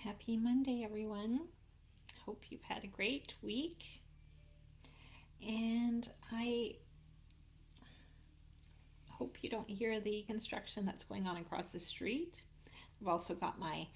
Happy Monday, everyone. Hope you've had a great week. And I hope you don't hear the construction that's going on across the street. I've also got my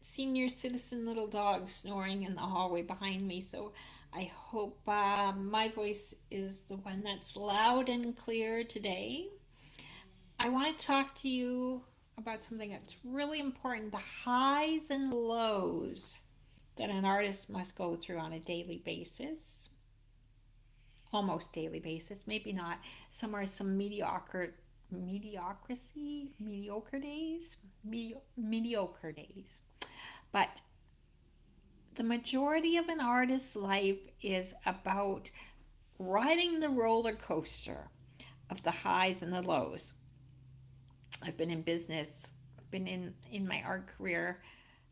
senior citizen little dog snoring in the hallway behind me. So I hope my voice is the one that's loud and clear today. I want to talk to you about something that's really important, the highs and lows that an artist must go through on a daily basis, almost daily basis, maybe not. Some are some mediocre days, mediocre days. But the majority of an artist's life is about riding the roller coaster of the highs and the lows. I've been in business, been in my art career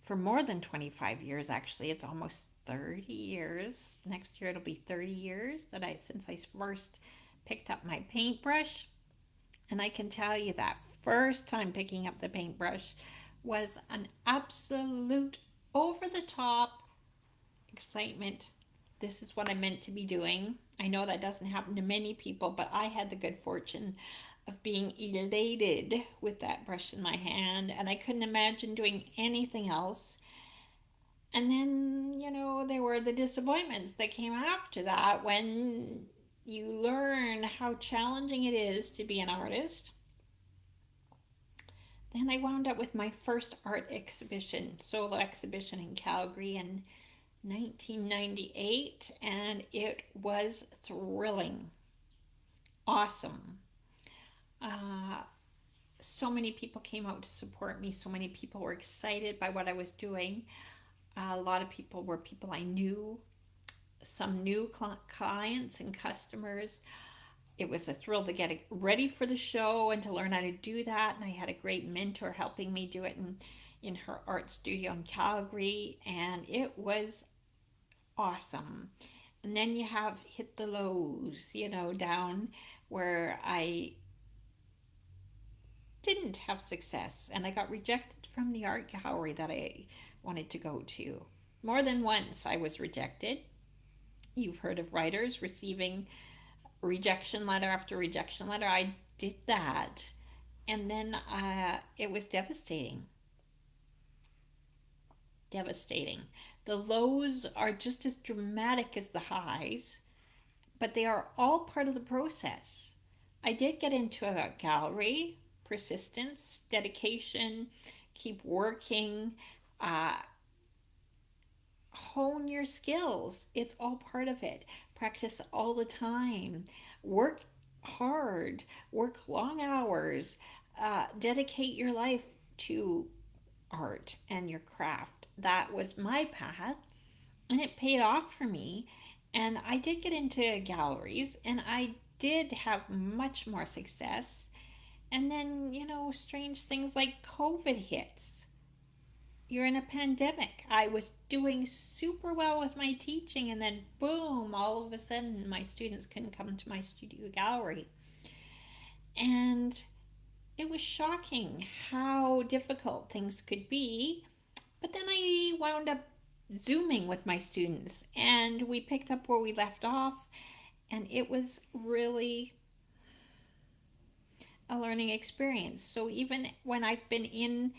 for more than 25 years. Actually, it's almost 30 years. Next year it'll be 30 years that I since I first picked up my paintbrush. And I can tell you that first time picking up the paintbrush was an absolute over the top excitement. This is what I'm meant to be doing. I know that doesn't happen to many people, but I had the good fortune of being elated with that brush in my hand, and I couldn't imagine doing anything else. And then, there were the disappointments that came after that when you learn how challenging it is to be an artist. Then I wound up with my first art exhibition, solo exhibition in Calgary in 1998, and it was thrilling, awesome. Uh, so many people came out to support me. So many people were excited by what I was doing. A lot of people were people I knew, some new clients and customers. It was a thrill to get ready for the show and to learn how to do that. And I had a great mentor helping me do it in her art studio in Calgary. And it was awesome. And then you have hit the lows, down where I didn't have success and I got rejected from the art gallery that I wanted to go to. More than once I was rejected. You've heard of writers receiving rejection letter after rejection letter. I did that, and then it was devastating. Devastating. The lows are just as dramatic as the highs, but they are all part of the process. I did get into a gallery. Persistence, dedication, keep working, hone your skills. It's all part of it. Practice all the time. Work hard. Work long hours. Dedicate your life to art and your craft. That was my path, and it paid off for me. And I did get into galleries, and I did have much more success. And then, strange things like COVID hits. You're in a pandemic. I was doing super well with my teaching, and then boom, all of a sudden, my students couldn't come to my studio gallery. And it was shocking how difficult things could be. But then I wound up Zooming with my students, and we picked up where we left off, and it was really a learning experience. So even when I've been in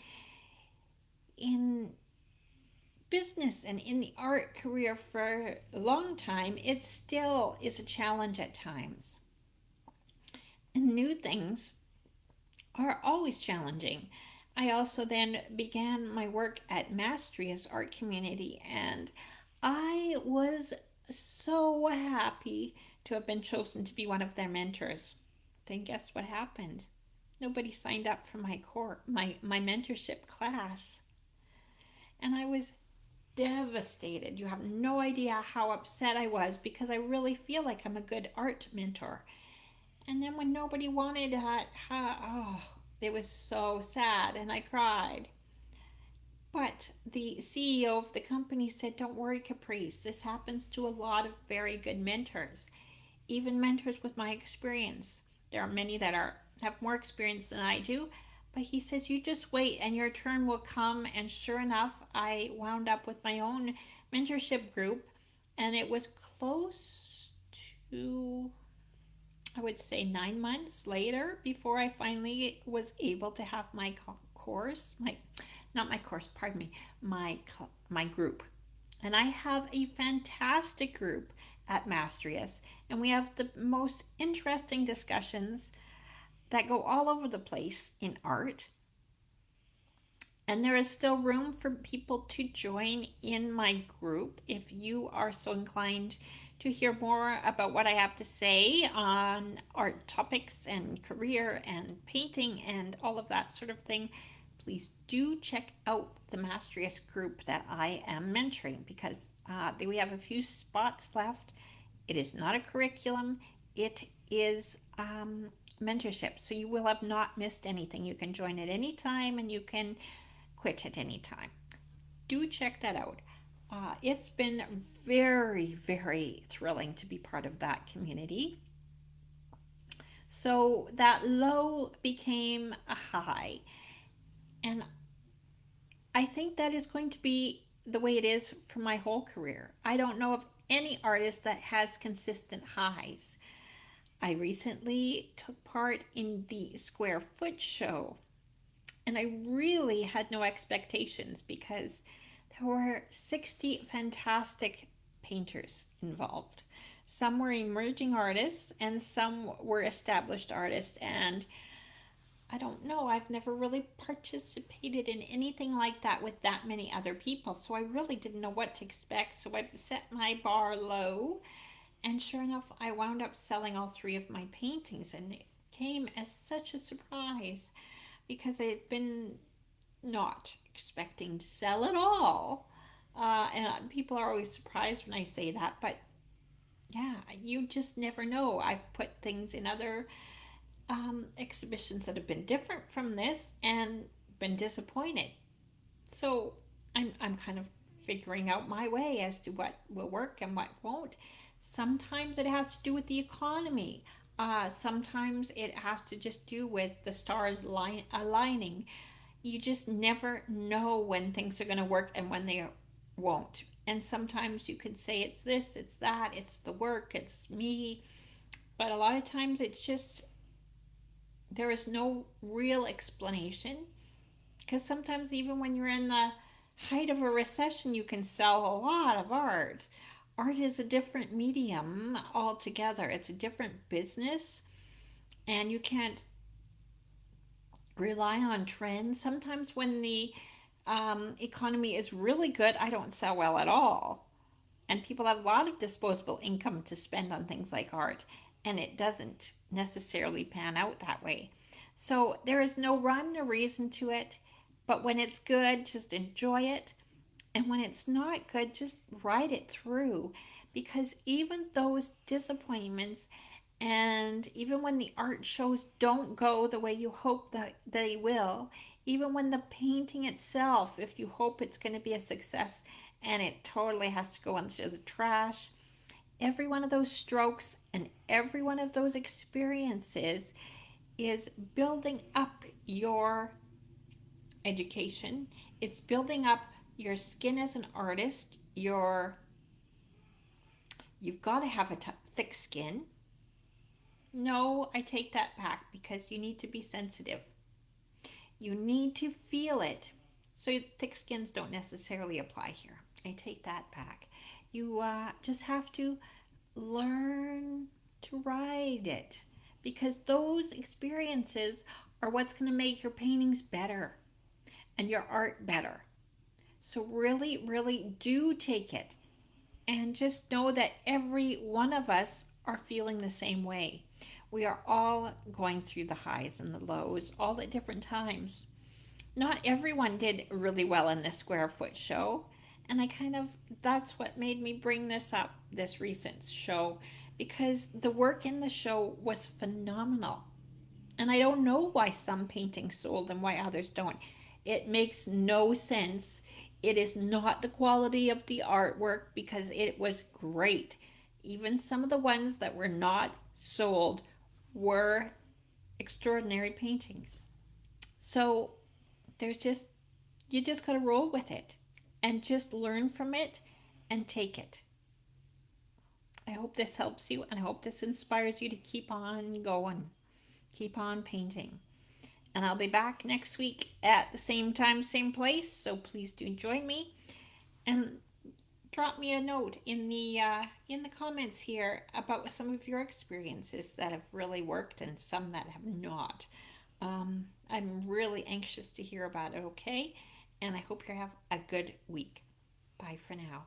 business and in the art career for a long time, it still is a challenge at times. And new things are always challenging. I also then began my work at Mastria's art community, and I was so happy to have been chosen to be one of their mentors. Then guess what happened? Nobody signed up for my mentorship class. And I was devastated. You have no idea how upset I was because I really feel like I'm a good art mentor. And then when nobody wanted that, it was so sad and I cried. But the CEO of the company said, "Don't worry, Caprice. This happens to a lot of very good mentors, even mentors with my experience. There are many that have more experience than I do, But he says, you just wait and your turn will come. And sure enough, I wound up with my own mentorship group. And it was close to, I would say, 9 months later before I finally was able to have my course, not my course, pardon me, my group. And I have a fantastic group at Mastrius, and we have the most interesting discussions that go all over the place in art. And there is still room for people to join in my group if you are so inclined to hear more about what I have to say on art topics and career and painting and all of that sort of thing. Please do check out the Mastrius group that I am mentoring, because we have a few spots left. It is not a curriculum, it is mentorship. So you will have not missed anything. You can join at any time and you can quit at any time. Do check that out. It's been very, very thrilling to be part of that community. So that low became a high. And I think that is going to be the way it is for my whole career. I don't know of any artist that has consistent highs. I recently took part in the Square Foot show, and I really had no expectations because there were 60 fantastic painters involved. Some were emerging artists and some were established artists, and I don't know, I've never really participated in anything like that with that many other people, so I really didn't know what to expect. So I set my bar low, and sure enough, I wound up selling all 3 of my paintings, and it came as such a surprise because I had been not expecting to sell at all. And people are always surprised when I say that, but yeah, you just never know. I've put things in other exhibitions that have been different from this and been disappointed. So I'm kind of figuring out my way as to what will work and what won't. Sometimes it has to do with the economy. Sometimes it has to just do with the stars aligning. You just never know when things are going to work and when they won't. And sometimes you could say it's this, it's that, it's the work, it's me. But a lot of times it's just, there is no real explanation. Because sometimes, even when you're in the height of a recession, you can sell a lot of art. Art is a different medium altogether, it's a different business, and you can't rely on trends. Sometimes, when the economy is really good, I don't sell well at all. And people have a lot of disposable income to spend on things like art, and it doesn't necessarily pan out that way. So there is no rhyme or reason to it, but when it's good, just enjoy it. And when it's not good, just ride it through. Because even those disappointments, and even when the art shows don't go the way you hope that they will, even when the painting itself, if you hope it's going to be a success and it totally has to go into the trash, every one of those strokes and every one of those experiences is building up your education. It's building up your skin as an artist. You've got to have a thick skin. No, I take that back, because you need to be sensitive. You need to feel it. So thick skins don't necessarily apply here. I take that back. You just have to learn to ride it, because those experiences are what's going to make your paintings better and your art better. So really, really do take it, and just know that every one of us are feeling the same way. We are all going through the highs and the lows all at different times. Not everyone did really well in the Square Foot show, and that's what made me bring this up, this recent show, because the work in the show was phenomenal. And I don't know why some paintings sold and why others don't. It makes no sense. It is not the quality of the artwork, because it was great. Even some of the ones that were not sold were extraordinary paintings. So there's just, you just got to roll with it and just learn from it and take it. I hope this helps you, and I hope this inspires you to keep on going, keep on painting. And I'll be back next week at the same time, same place. So please do join me, and drop me a note in the comments here about some of your experiences that have really worked and some that have not. I'm really anxious to hear about it. Okay, and I hope you have a good week. Bye for now.